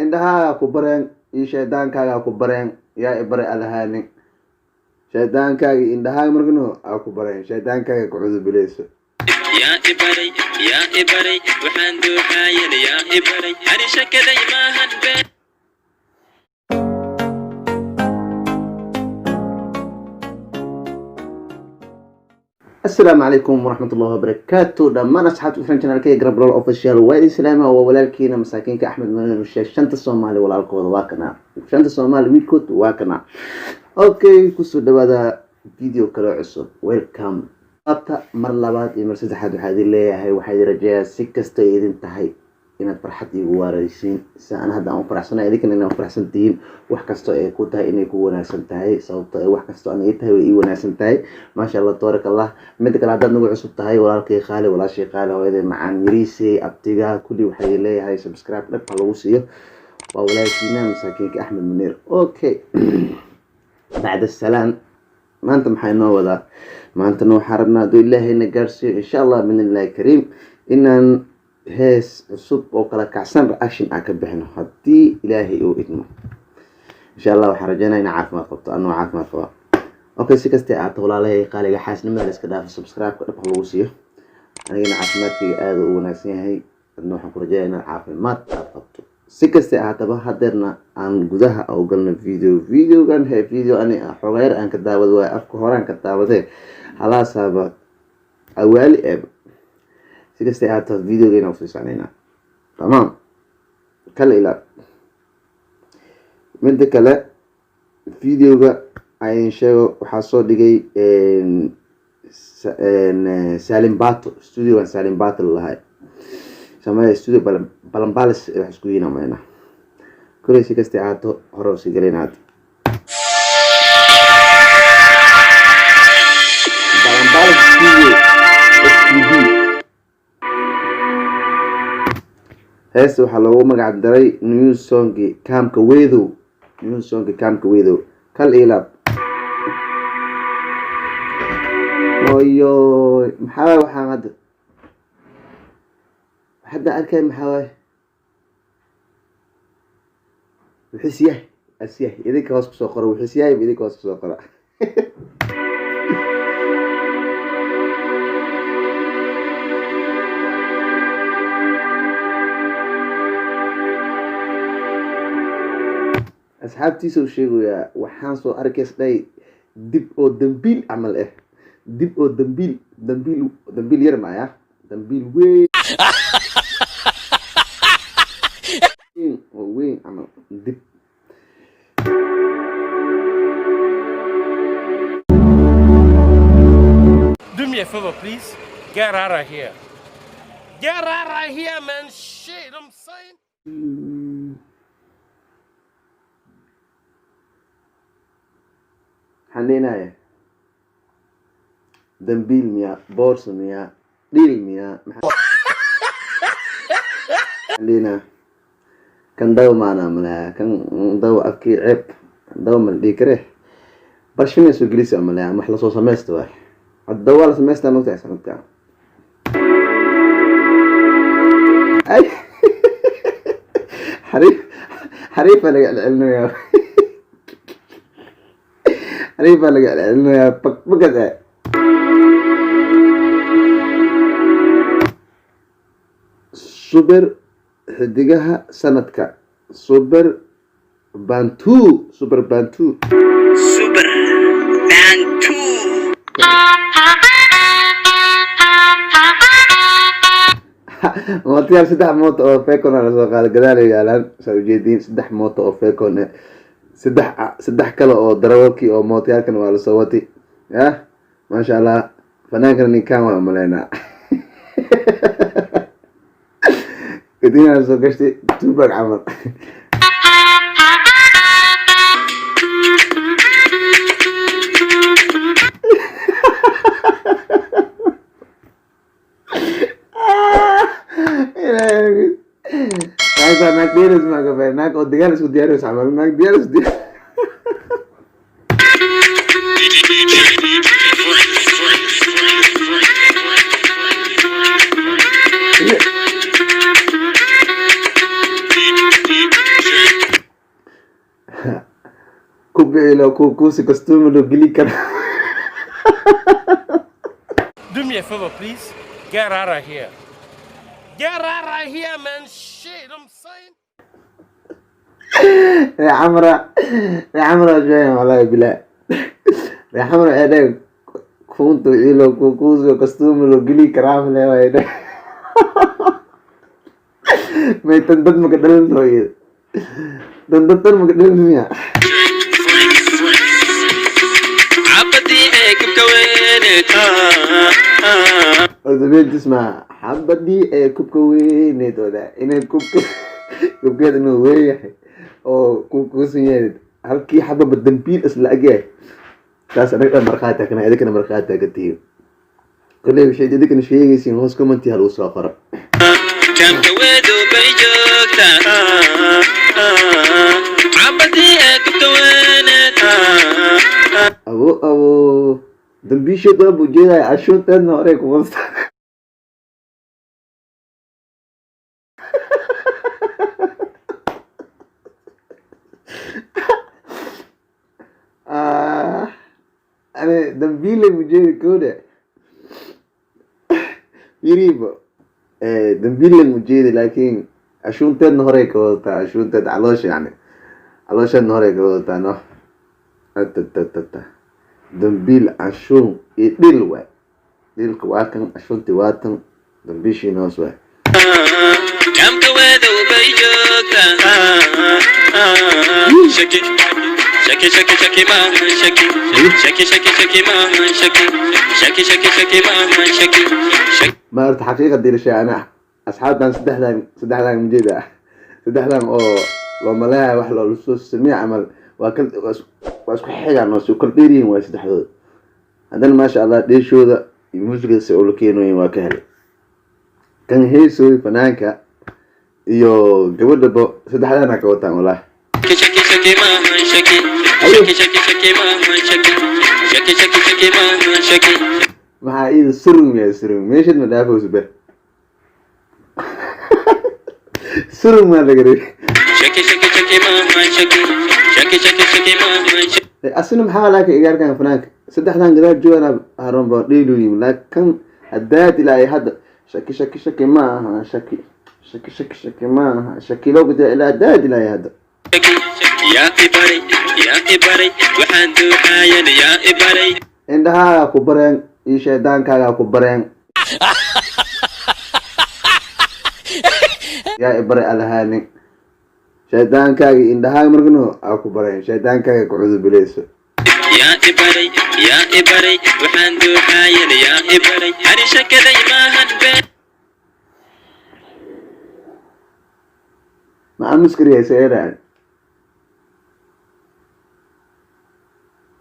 indhaha ku bareen iyo shaydaankaaga ku bareen yaa ibare alahaanin shaydaankaaga indhaha markano ku bareen shaydaankaaga ku cudubilayso يا إبري وحندو حاين يا إبري أنا شكلي ما هنبي. السلام عليكم ورحمة الله وبركاته. دمان أصحاب فرنش كي قرب رول أوفيشال وادي سلامة وولالكينا مساكين كأحمد منير والشيخ شنت الصومالي والالكود واكنا شنت الصومالي ويكوت واكنا. أوكي كسو دبادا فيديو كلا عصب ويلكم. أبتا مر لباد إمر سدحاد وحادي ليهاي وحادي رجاء سكستو إذن تهي inaad farxad igu waaraysiin si aan hadda aan faraxsanahay idinka inaan faraxsan tihiin wax kasto ay ku tahay inay ku wanaagsan tahay sababtoo ay wax kasto aan ay tahay way wanaagsan tahay maasha Allah tabarakallah mid kale hadda nagu cusub tahay walaalkay qaali walaashay qaali hooyaday macaan yariisay abtiga kulli waxay leeyahay subscribe dhaqan lagu siiyo waa walaalkiina masaakiinka Axmed Munir. Okay بعد السلام maanta maxay noo wada maanta noo xarabnaa do Ilaahay na gaarsiyo insha Allah min Allah kariim inaan hees cusub oo kala kacsan reaction ka bixino hadii Ilaahay uu idmo insha Allah waxaan rajaynaynaa caafimaad qabto anoo caafimaad qaba. Okay si kasta aad walaalay qaaliga xaasnimada la iska dhaaf subscribe ka dhab lagu siiyo anigana caafimaadkayga aad u wanaagsan yahay adna waxaan ku rajaynaynaa caafimaad qabto. Si kasta ahaataba hadeerna aan gudaha u galno videogan video ani xogeer aan ka daawado waa afka horaan ka daawaday halaasaba awali si kasta ahaataba videogeena u fiirsanayna tamam kala ila mid kale videoga ay sheego waxa soo dhigay Salim Bato studio Salim Bato lahay samay studio balanbalis wax isku yiinayna kale si kasta ahaataba hore si galeenaad balanbalis studio hees waxa loogu magac daray new song Kamka Weedo kal ilaab oyo maxaa waxaan hadda arkay maxaa wixii asiyah idinka hoos ku soo qoro wixii idinka hoos ku soo qoro asxaabtii soo sheegaya waxaan soo arkaysay dib oo dambiil amal dib oo dambiil yar ma dambiil weyn وين عمل دب Do me a favor, please. Get out of here. Get out of here, man. Shit, I'm saying. حنينا دمبيل ميا بورس ميا ديل ميا حنينا كان داو معنا ملا كان داو أكيد عيب داو من ديكره برشلونة سوغليسي ملا محلصو سمستر واحد الدوالة سمستر نقطة سنتها أي حريفة لقى العلم يا حريفة لقى العلم يا بقى سوبر حديقها سندك سوبر بانتو موتيال سدح موت او فيكون على سوق الجداري قالان سوجيدين سدح موت او فيكون سدح كلا او دروكي او موتيال كان ولا صوتي يا ما شاء الله فنان كان كان ملينا كدينا سو قشتي توبك عمل هذا ما كديرس ما كفايه ناك وديالس وديالس عمل ناك ديالس كوبي لو كوكوسي كاستوم لو قلي كان. Do me a favor, please. Get out of here. Get out of here, man. Shit, I'm saying. يا عمرة يا عمرة جاي والله بلا يا عمرة أنا كنت لو كوكوسي كاستوم لو قلي كرام لا وين ما يتندد مقدرين تويد تندد مقدرين يا عبدي ايكم كوينك أردبين تسمع حبدي كوكوين تودا إن كوكو إنه ويح أو كوكوسي هالكي حبة بالدمبيل أصل أجاه كاس أنا مرخاتها كنا هذيك أنا مرخاتها كتير كل شيء هذيك أنا شيء يسين هوس كومنتي هالوصافرة كم كويدو بيجوكتا عبدي ايكم كوينك أبو دمبيشة ده بوجيها عشان تنهارك وسط أنا دمبيلة مجيء كده يريبه دمبيلة مجيء لكن عشان تنهارك وسط عشان تدعلوش يعني علشان نهارك وسط أنا دمبيل عشان يدلوا ديلك واكن عشان تواتن دمبيشي ناسوا كم كويدو بيجوكتا شكي شكي شكي شكي ما شكي شكي شكي شكي ما شكي شكي شكي شكي ما شكي شكي ما أردت حقيقة دير شيء أنا أصحابنا سدحلان من جدا سدحلان أو لو ملاها واحد لو لصوص سميع عمل وأكل واسكو حاجة ناس وكل ديرين واسدحلان عندنا ما شاء الله دي شو ذا الموسيقى سيقولكينو واكهل كان هيسوي فنانكا iyo gabadhaba saddexdana ka wataan walaah شكي شكي ما شكي شكي شكي شكي ما شكي شكي شكي شكي ما شكي maxaa ida surum meeshaad ma dhaafayso be surum maa laga reebay شكي شكي شكي ما شكي شكي شكي شكي ما شكي asina maxaa laaka igaarkan fanaanka saddexdan gadaal joogana haron ba dhiiluyin laakin haddaad ilaahay hadda shaki maaha shaki maaha shaki loo gudaa ilaa haddaad ilaahay hadda يا إبري يا إبري وحن دوحاين يا إبري indhahaaga ku bareen iyo shaydaankaaga ku bareen yaa ibare alahaanin shaydaankaaga indhahaaga markano aa ku bareen shaydaankaaga ku cudubileyso يا إبري يا إبري وحن دوحاين يا إبري أنا شكلي ما هنبين maxaa muskiriyaysa eedhaan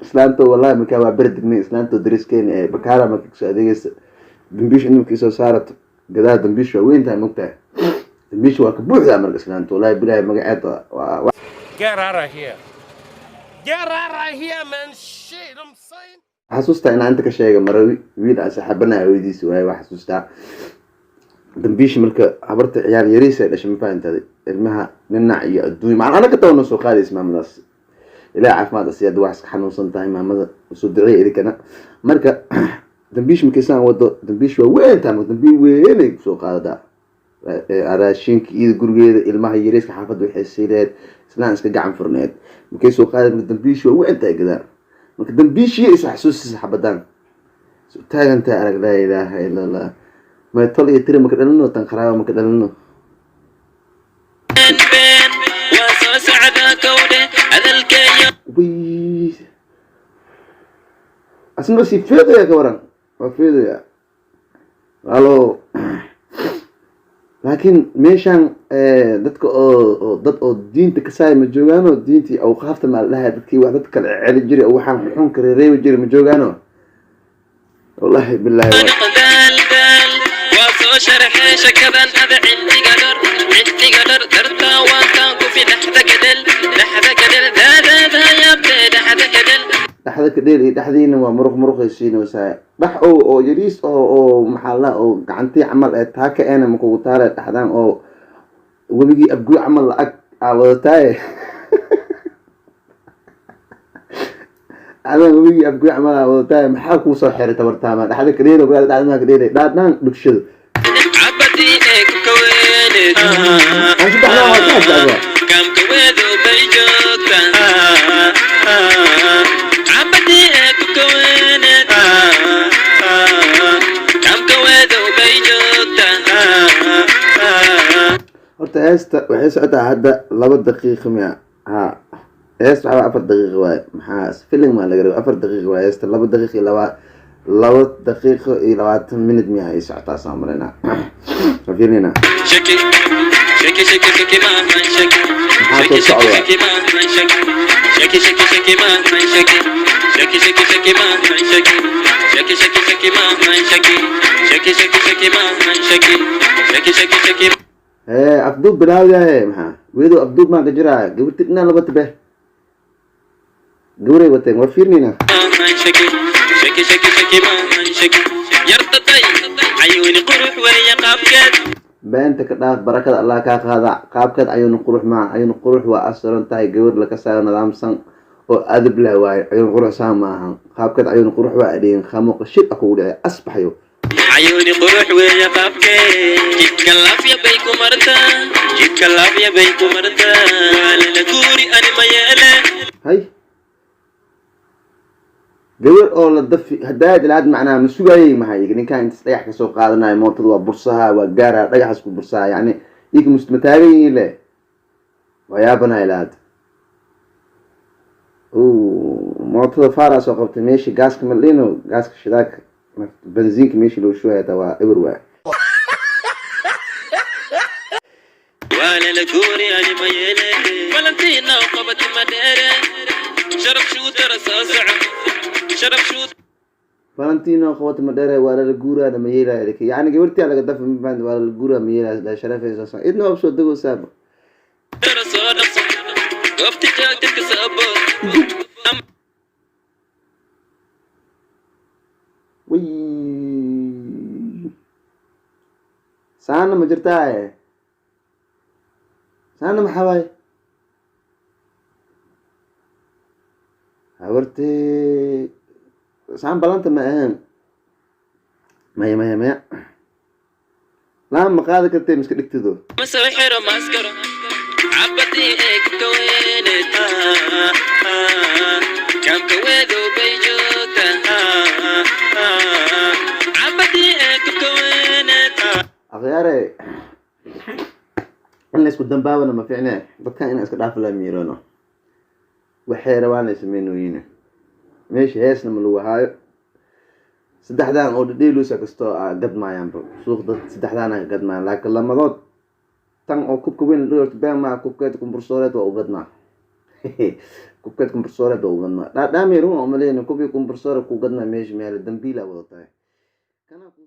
islaanto wallahi markaa waa beri degnay islaanto dariskeeni ee bakaara marka kusoo adeegaysa dambiisha nimankii soo saarato gadaha dambiisha waa weyn tahay mogtahay dambiisha waa ka buuxdaa marka islaanto wallahi bilaahi magaceeda waa Get out of here. Get out of here, man. Shit, I'm saying. xasuustaa inaan inta ka sheega mara wiil aan saxaabanaha hawadiisa waaye waa xasuustaa dambiisha marka habarta ciyaar yariisa ay dhashay ma fahantaday ilmaha ninac iyo adduunya macna anaga tawna soo qaadaysa maamadaas ilaa caafimaad asiyaad wax iska xanuunsan tahay maamada soo duceey idikana marka dambiish markiisaan wado dambiish waa weyn tahay dambiil weyn ay soo qaadadaa araashinka iyo gurigeeda ilmaha yariiska xaafadda waxay siileed islaan iska gacan furneed markay soo qaadeen dambiish waa weyn tahay gadaa marka dambiishii is xasuusisa xabadaan soo taagantaa arag laa ilaaha illa allah ما يطلع يتري ما كدلنا تنخرا ما كدلنا بين وصوص عذا كودة هذا الكيان وي أصلا بس يفيد يا كوران ما فيد يا الو لكن ميشان دتك أو دين تكساي مجوجانو دينتي أو خافت مع الله دتكي وحدتك العيال الجري أو حام حون كريري وجري مجوجانو والله بالله شرح شكبا هذا عندي قدر درتا وانتاكو في لحظة كدل ذا يا ابني لحظة كدل dhexdiina waa muruq haysiinaysaa dhax oo yariis oo maxalla oo gacantii camal ee taaka eena ma kugu taale dhaxdaan oo wabigii abguu camal lacag aa wadataaye أنا ويجي أبقى عمال وتاي محاك وصل حيرة تبرتها ما حدا كرير وقال تعال ما كرير لا بكشل عبدي كوينت أنا شو بحنا ما تعرف كم كويدو بيجوتا عبدي كوينت كم كويدو بيجوتا horta heesta waxay socotaa hadda 2 daqiiqo miya ha heesta waxaa 4 daqiiqo waaye maxaa filim ma laga rabo 4 daqiiqo waaye heesta 2 daqiiqo iyo 2 daqiiqo iyo 20 minute miya ay socotaa saamarina fiirnina شكي شكي شكي شكي ما شكي maxaa soo socda شكي ما شكي شكي شكي ما شكي شكي شكي شكي ما شكي شكي شكي شكي ما شكي شكي شكي شكي ما شكي شكي شكي شكي afduub bilaawdaye maxaa weedo afduub maa ka jiraa gabarti inaa laba tabe gabaray wateen waa fiirnina شكي شكي شكي شكي ما شكي يرتطي عيوني قروح ويا قابكات beenta ka dhaaf barakada allah kaa qaada qaabkeed ayuuna qurux maa ayuuna qurux waa asturan tahay gabar laka saayo nidaamsan oo adab leh waaye ayuuna qurux saa maahan qaabkeed ayuuna qurux waa adhiin khamuuqa shid a kugu dhicay asbaxyo عيوني قروح ويا قابكات جيك اللافية بيكو مرتا جيك اللافية بيكو مرتا لنا كوري أنا ما يالا hay gabar oo la dafi hadaad ilaad macnaa ma sugayay mahay ninkaan inta dhagax ka soo qaadanayo mootada waa bursaha waa gaara dhagaxas ku bursaha yani iyaga mustmataagan le waa yaabana ilaad mootada faara soo qabtay meeshii gaaska malino gaaska shidaaka benziinka meeshii loo shugaya waa eber waa ولا لكوري أنا ما يالا فلنتينا وقبت مدارة شرب شو ترى شرب شو valentino qabata madheere waa la guuraa ma yeelaa yani gabartii laga dafa maband waa la guuraa ma yeelaa la sharafaysa san idna waa soo dago saaba ترى صادق قفت جاكتك سابور way saana ma jirtaa saana maxaa waaye habartee saan balanta ma ahaan maya laan ma qaadi kartee miska dhigtido مسوحر وماسكر عبدي كوينت كم كويدو بيجوتا عبدي كوينت akhyaare in la isku dambaabana ma fiicnee dadkan inaan iska dhaaf la miirano waxay rabaan ay sameynooyina meesha heesna ma lagu haayo saddexdaan oo dhadheeluusa kastoo gadmaayaanba suuqda saddexdaan ka gadmaayaan laakiin lamadood tan oo kubka weyn dhorta beema kubkeed kumbursooreed waa u gadmaa kubkeed kumbursooreed waa u gadmaa dhaadhaamay run oo maleeyna kubkii kumbursoore ku gadmaa meesha meel dambiila wada tahay kana ku